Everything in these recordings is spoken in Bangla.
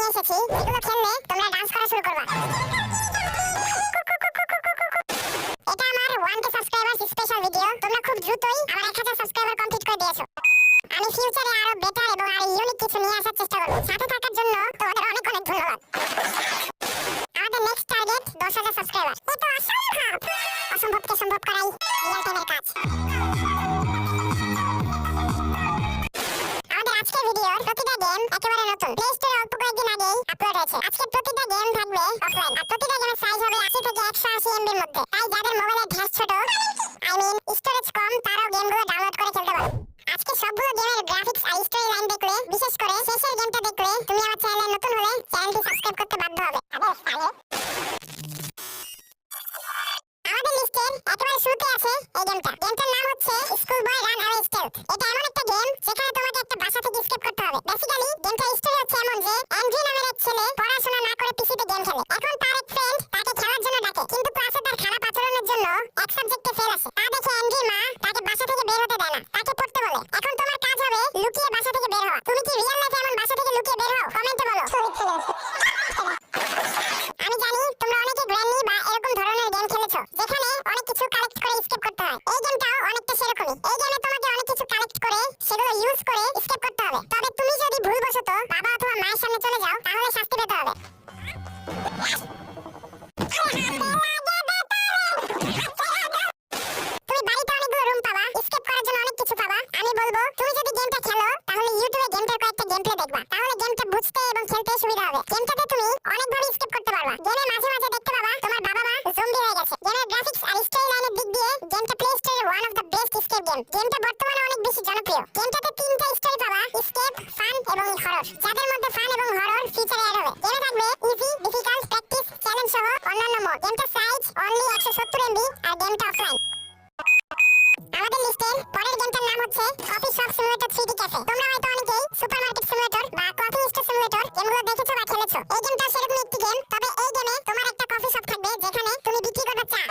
নিয়ে এসেছি, এগুলো খেললে তোমরা ডান্স করা শুরু করবা। এটা আমার 1k সাবস্ক্রাইবার্স স্পেশাল ভিডিও। তোমরা খুব দ্রুতই আমার 1000 সাবস্ক্রাইবার কমপ্লিট করে দিয়েছো। আমি ফিউচারে আরো বেটার এবং আরো ইউনিক কিছু নিয়ে আসার চেষ্টা করব। সাথে থাকার জন্য তোমাদের অনেক অনেক ধন্যবাদ। আমাদের নেক্সট টার্গেট 10000 সাবস্ক্রাইবার। এটা অসম্ভব, অসম্ভবকে সম্ভব করাই রিয়েল টাইমের কাজ। আমাদের আজকের ভিডিওর প্রতিটা গেম একেবারে নতুন, প্লে স্টোরে অল্প কয়েকদিন আগেই আপলোড হয়েছে। আজকে প্রতিটা গেম থাকবে অফলাইন, আর প্রতিটা গেমের সাইজ হবে 80 থেকে 180 MB এর মধ্যে। তাই যাদের মোবাইলের ঢাস ছোট, স্টোরেজ কম, তারাও গেমগুলো ডাউনলোড করে খেলতে পারো। আজকে সবগুলো গেমের গ্রাফিক্স আর স্টোরি লাইন দেখলে, বিশেষ করে শেষের গেমটা দেখলে, তুমি আমার চ্যানেলে নতুন হলে চ্যানেলটি সাবস্ক্রাইব করতে বাধ্য হবে। আমাদের লিস্টের একেবারে শুরুতে আছে এই গেমটা। গেমটার নাম হচ্ছে স্কুল বয় রান অ্যাওয়ে স্টেলথ। এটা এমন একটা গেম যেখানে তোমাকে একটা বাসা থেকে এসকেপ করতে হবে। বেসিক্যালি গেমটার স্টোরি হচ্ছে এমন যে অ্যান্ড্রি নামের এক ছেলে পড়াশোনা না করে পিসিতে গেম খেলে। এখন তার এক ফ্রেন্ড তাকে খেলার জন্য ডাকে, কিন্তু ক্লাসে তার খারাপ আচরণের জন্য এক সাবজেক্টে ফেল আসে। তা দেখে অ্যান্ড্রির মা তাকে বাসা থেকে বের হতে দেয় না, তাকে পড়তে বলে। এখন তোমার কাজ হবে লুকিয়ে বাসা থেকে বের হওয়া। তুমি কি রিয়েল লাইফে এমন বাসা থেকে লুকিয়ে বের হও? কমেন্টে বলো। আমি জানি তোমরা অনেকে গ্র্যান্ডি বা এরকম ধরনের গেম খেলেছো যেখানে অনেক কিছু কালেক্ট করে এসকেপ করতে হয়। এই গেমটাও অনেকটা সেরকমই। এই গেমে তোমাকে অনেক কিছু কালেক্ট করে সেগুলো ইউজ করে এসকেপ করতে হবে। তবে তুমি যদি ভুলবশত বাবা অথবা মায়ের সামনে চলে যাও, তাহলে শাস্তি পেতে হবে। তুমি বাড়িতে অনেকগুলো রুম পাবা, এসকেপ করার জন্য অনেক কিছু পাবা। আমি বলবো তুমি যদি গেমটা খেলো তাহলে ইউটিউবে গেমটার কয়েকটা গেমপ্লে দেখবা, তাহলে গেমটা বুঝতে এবং খেলতে সুবিধা হবে। গেমটাতে তুমি অনেকভাবে এসকেপ করতে পারবা। গেমে মাঝে মাঝে দেখতে পাবা তোমার বাবা মা জম্বি হয়ে গেছে। গেমের গ্রাফিক্স আর স্টোরি লাইনের দিক দিয়ে গেমটা প্লে স্টোরের one of the best escape game. গেমটা বর্তমানে অনেক বেশি জনপ্রিয়। গেমটাতে তিনটা স্টোরি পাবা, এসকেপ, ফান এবং হরর। যাদের মধ্যে ফান এবং হরর ফিচার অ্যাড হবে। গেমে থাকবে ইজি, ডিফিকাল্ট, প্র্যাকটিস, চ্যালেঞ্জ সহ অন্যান্য মোড। গেমটার সাইজ অনলি 170 MB আর গেমটা অফলাইন। আমাদের লিস্টের পরের গেমটার নাম হচ্ছে coffee shop simulator 3D cafe. তোমরা হয়তো অনেকেই সুপারমার্কেট সিমুলেটর বা কফি স্টোর সিমুলেটর গেমগুলো দেখেছো বা খেলেছো। এই গেমটা সেরকম একটি গেম, তবে এই গেমে তোমার একটা কফি শপ থাকবে যেখানে তুমি বিক্রি করবে চা,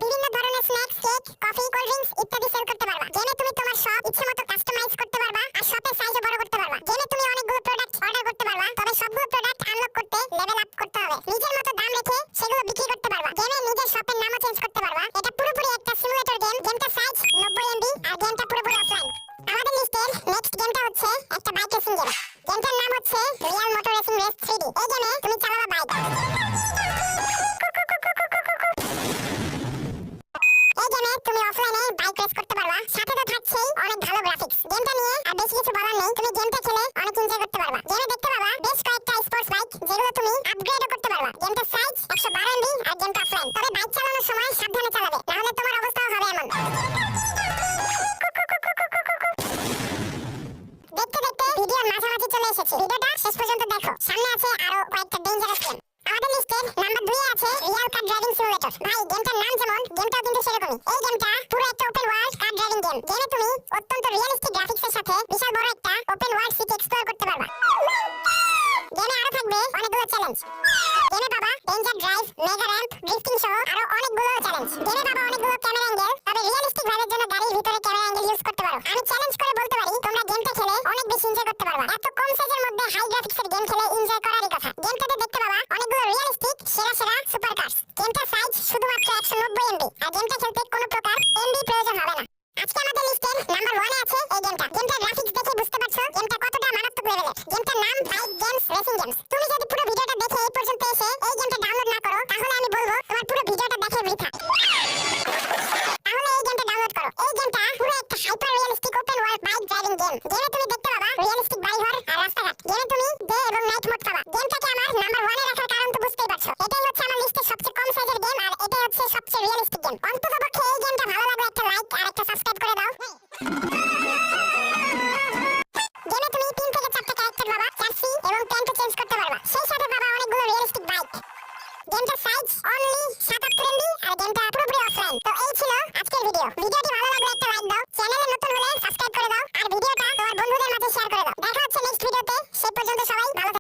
বিভিন্ন ধরনের snacks, cake, coffee, cold drinks ইত্যাদি সেল করতে পারবা। গেমে তুমি তোমার শপ ইচ্ছেমতো কাস্টমাইজ করতে পারবা আর শপের সাইজও বড় করতে পারবা। গেমে তুমি অনেকগুলো প্রোডাক্ট অর্ডার করতে পারবা, তবে সবগুলো প্রোডাক্ট আনলক করতে লেভেল আপ করতে হবে। নিজের মতো দাম রেখে সেগুলো বিক্রি করতে পারবা। গেমে নিজের শপের নামও চেঞ্জ করতে পারবা। এটা পুরোপুরি একটা সিমুলেটর গেম। গেমটার সাইজ 90 MB আর গেমটা পুরোপুরি অফলাইন। আমাদের লিস্টের নেক্সট গেমটা হচ্ছে একটা বাইক রেসিং গেম। গেমটার নাম হচ্ছে Real motor racing race 3D। এই গেমে তুমি চালাবা বাইক। এই গেমে তুমি অফলাইনে বাইক রেস করতে পারবা, সাথে তো থাকছেই অনেক ভালো গ্রাফিক্স। গেমটা নিয়ে আর বেশি কিছু বলার নেই, তুমি গেমটা খেলে অনেক এনজয় করতে পারবা। গেমে দেখতে পাবা বেশ কয়েকটা স্পোর্টস বাইক যেগুলো তুমি আপগ্রেডও করতে পারবা। গেমটার সাইজ 112 MB আর গেমটা অফলাইন। তবে বাইক চালানোর সময় সাবধানে চালাবে, না হলে তোমার অবস্থাও হবে এমন। দেখতে দেখতে ভিডিওর মাঝামাঝি চলে এসেছি। ভিডিওটা শেষ পর্যন্ত দেখো, সামনে আছে আরো কয়েকটা ডেঞ্জারাস গেম। আমাদের লিস্টের নাম্বার 2 এ আছে রিয়াল কার ড্রাইভিং সিমুলেটর। ভাই গেমটার নাম যেমন, গেমটাও কিন্তু সেরকমই। এই গেমটা পুরো একটা ওপেন ওয়ার্ল্ড কার ড্রাইভিং গেম। গেমে তুমি অত্যন্ত রিয়েলিস্টিক গ্রাফিক্সের সাথে বিশাল বড় একটা ওপেন ওয়ার্ল্ড সিটি এক্সপ্লোর করতে পারবা। গেমে আরো থাকবে অনেকগুলো চ্যালেঞ্জ। গেমে পাবা danger drive, mega ramp, drifting সহ আরো অনেকগুলো চ্যালেঞ্জ। গেমে পাবা অনেকগুলো ক্যামেরা অ্যাঙ্গেল, তবে রিয়েলিস্টিক ভাবের জন্য গাড়ির ভিতরে ক্যামেরা অ্যাঙ্গেল ইউজ করতে পারো। আমি চ্যালেঞ্জ করে বলতে পারি তোমরা গেমটা খেলে অনেক বেশি এনজয় করতে পারবা। এত কম সাইজের মধ্যে হাই গ্রাফিক্সের গেম খেলে এনজয় করারই কথা। গেমটাতে দেখতে পাবা অনেকগুলো রিয়েলিস্টিক সেরা সেরা সুপার কার্স। গেমটার সাইজ শুধুমাত্র 190 MB আর গেমটা খেলতে কোনো প্রকার MB প্রয়োজন হবে না। আজকে আমাদের লিস্টের নাম্বার 1 এ আছে এই গেমটা। গেমটার গ্রাফিক্স দেখে বুঝতে পারছো গেমটা কতটা মারাত্মক লেভেলের। গেমটার নাম বাইক গেমস রেসিং গেমস। তুমি যদি পুরো ভিডিওটা দেখে এই পর্যন্ত এসে এই গেমটা ডাউনলোড না করো, তাহলে আমি বলবো তোমার পুরো ভিডিওটা দেখে বৃথা। তাহলে এই গেমটা ডাউনলোড করো। এই গেমটা পুরো একটা hyper realistic open world bike driving game. গেমে তুমি দেখতে পাবা রিয়েলিস্টিক বাড়িঘর আর রাস্তাঘাট। গেমে তুমি ডে এবং নাইট মোড পাবা। গেমটাকে আমার নাম্বার 1 এ রাখার কারণ তো বুঝতেই পারছো। এটাই হচ্ছে আমার লিস্টের সবচেয়ে কম সাইজের গেম আর এটাই হচ্ছে সবচেয়ে রিয়েলিস্টিক গেম।